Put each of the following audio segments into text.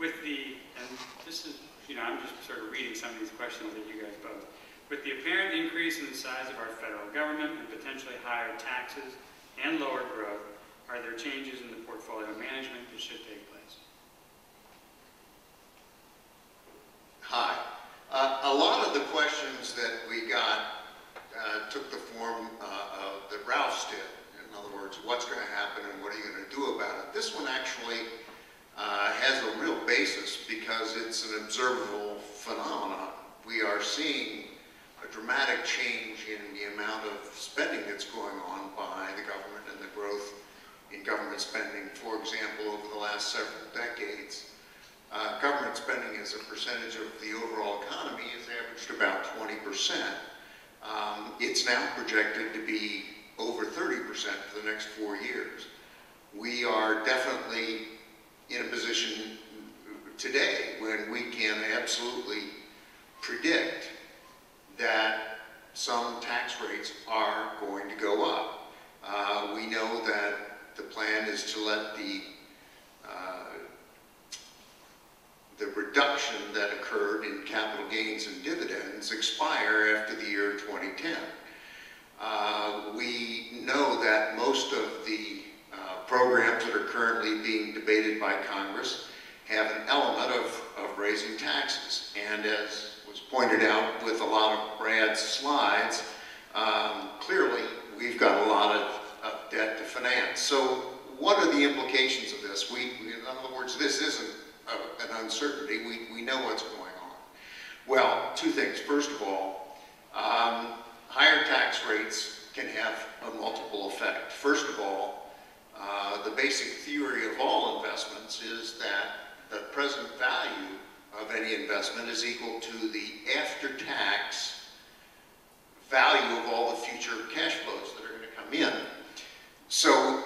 with the, and this is, I'm just sort of reading some of these questions that you guys posed. With the apparent increase in the size of our federal government and potentially higher taxes and lower growth, are there changes in the portfolio management that should take place? Hi. A lot of the questions that we got took the form that Ralph's did. In other words, what's going to happen and what are you going to do about it? This one actually has a real basis because it's an observable phenomenon. We are seeing a dramatic change in the amount of spending that's going on by the government and the growth in government spending. For example, over the last several decades, government spending as a percentage of the overall economy has averaged about 20%. It's now projected to be over 30% for the next 4 years. We are definitely in a position today when we can absolutely predict that some tax rates are going to go up. We know that the plan is to let the reduction that occurred in capital gains and dividends expire after the year 2010. We know that most of the programs that are currently being debated by Congress have an element of raising taxes. And as was pointed out with a lot of Brad's slides, clearly we've got a lot of debt to finance. So what are the implications of this? In other words, this isn't an uncertainty. We know what's going on. Well, two things. First of all, higher tax rates can have a multiple effect. First of all, the basic theory of all investments is that the present value of any investment is equal to the after-tax value of all the future cash flows that are going to come in. So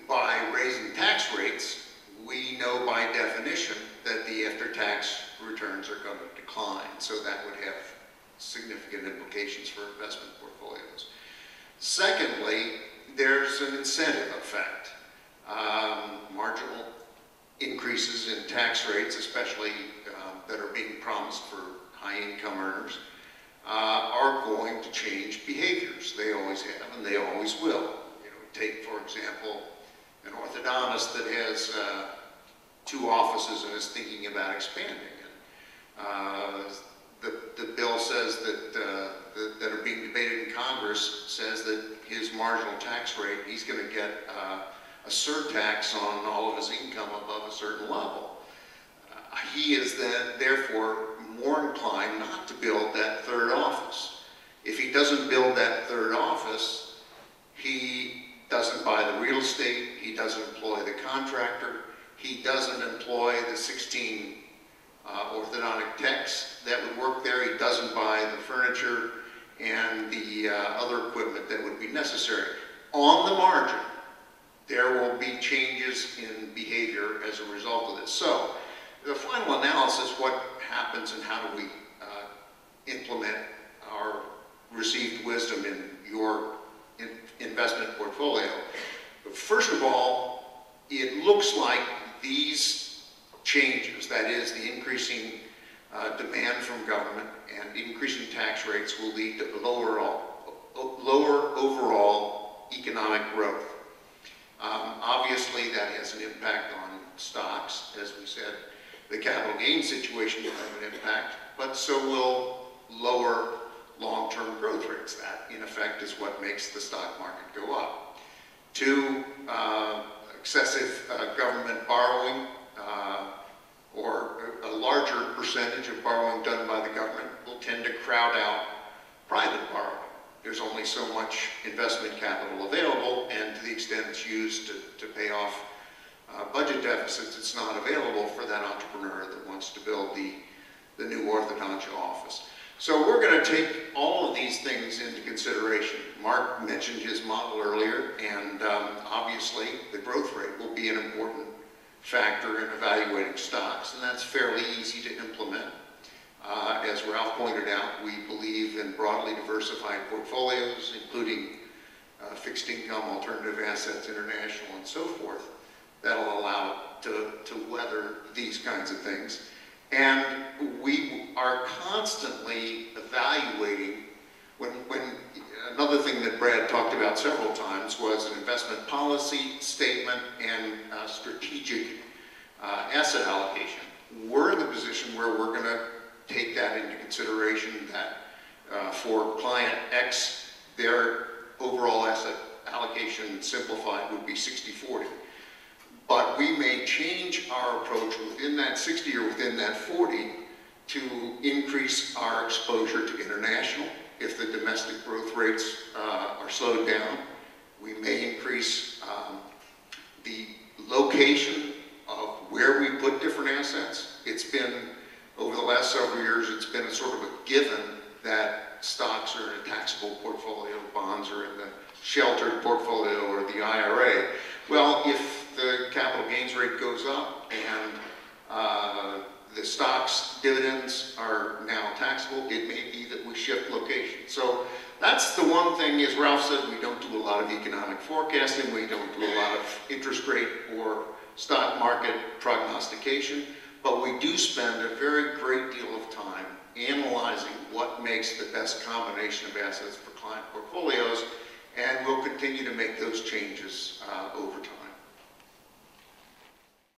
by raising tax rates, we know by definition that the after-tax returns are going to decline. So that would have significant implications for investment portfolios. Secondly, there's an incentive effect. Marginal increases in tax rates, especially that are being promised for high-income earners, are going to change behaviors. They always have, and they always will. Take, for example, an orthodontist that has 2 offices and is thinking about expanding. The bill says that are being debated in Congress says that his marginal tax rate, he's going to get a surtax on all of his income above a certain level. He is then, therefore, more inclined not to build that 3rd office. If he doesn't build that 3rd office, he doesn't buy the real estate, he doesn't employ the contractor, he doesn't employ the 16 orthodontic techs that would work there, he doesn't buy the furniture and the other equipment that would be necessary. On the margin, there will be changes in behavior as a result of this. So, the final analysis, what happens and how do we implement our received wisdom in your investment portfolio. First of all, it looks like these changes, that is the increasing demand from government and increasing tax rates, will lead to lower overall economic growth. Obviously that has an impact on stocks. As we said, the capital gain situation will have an impact, but so will lower long-term growth rates. That, in effect, is what makes the stock market go up. 2, excessive government borrowing, or a larger percentage of borrowing done by the government will tend to crowd out private borrowing. There's only so much investment capital available, and to the extent it's used to pay off budget deficits, it's not available for that entrepreneur that wants to build the new orthodontia office. So we're going to take all of these things into consideration. Mark mentioned his model earlier, and obviously the growth rate will be an important factor in evaluating stocks, and that's fairly easy to implement. As Ralph pointed out, we believe in broadly diversified portfolios, including fixed income, alternative assets, international, and so forth. That'll allow it to weather these kinds of things. And we are constantly evaluating. When another thing that Brad talked about several times was an investment policy statement and strategic asset allocation. We're in the position where we're going to take that into consideration, that for client X, their overall asset allocation simplified would be 60-40. But we may change our approach within that 60 or within that 40 to increase our exposure to international. If the domestic growth rates are slowed down, we may increase the location of where we put different assets. It's been, over the last several years, it's been a sort of a given that stocks are in a taxable portfolio, bonds are in the sheltered portfolio or the IRA. Well, if the capital gains rate goes up and the stock's dividends are now taxable, it may be that we shift location. So that's the one thing, as Ralph said, we don't do a lot of economic forecasting, we don't do a lot of interest rate or stock market prognostication, but we do spend a very great deal of time analyzing what makes the best combination of assets for client portfolios, and we'll continue to make those changes over time.